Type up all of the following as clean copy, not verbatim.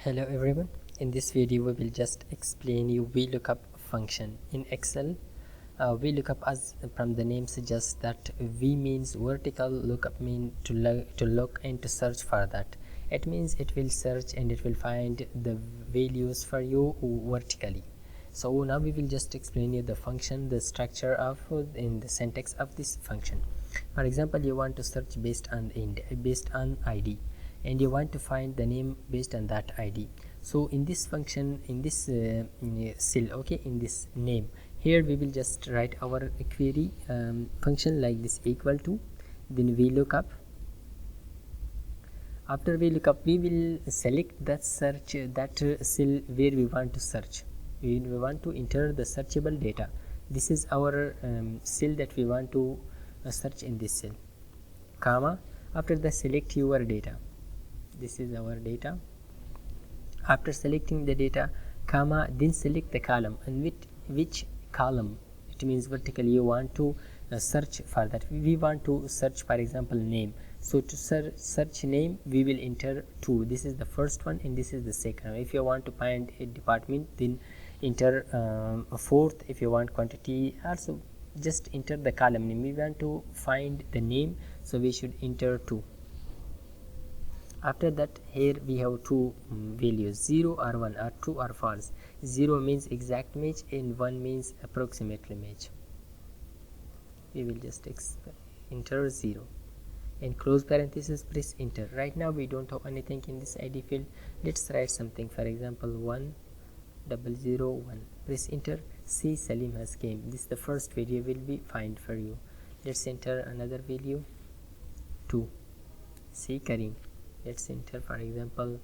Hello everyone, in this video we will just explain you VLookup function in Excel. VLookup, as from the name suggests, that V means vertical, lookup means to look and to search for that. It means it will search and it will find the values for you vertically. So now we will just explain you the function, the structure of in the syntax of this function. For example, you want to search based on ID, and you want to find the name based on that ID. So in this function, in this cell, okay, in this name, here we will just write our query function like this, equal to, then VLookup. After VLookup, we will select that search, that cell where we want to search. We want to enter the searchable data. This is our cell that we want to search in this cell, comma. After that, select your data. This is our data. After selecting the data, comma, then select the column, and which column, it means vertically, you want to search for that. We want to search, for example, name. So to search name, we will enter 2. This is the first one and this is the second. If you want to find a department, then enter a fourth. If you want quantity, also just enter the column name. We want to find the name, so we should enter 2. After that, here we have two values, 0 or 1, or true or false. 0 means exact match and 1 means approximately match. We will just enter 0 and close parenthesis, press enter. Right now we don't have anything in this ID field. Let's write something, for example 1001. Press enter. See, Salim has came. This is the first value will be find for you. Let's enter another value, 2. See, Karim. Let's enter, for example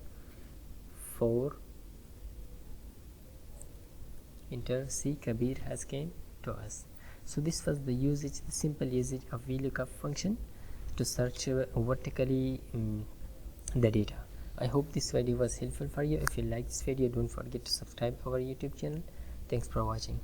4. Enter. See, Kabir has came to us. So this was the usage, the simple usage of VLookup function to search vertically the data. I hope this video was helpful for you. If you like this video, don't forget to subscribe our YouTube channel. Thanks for watching.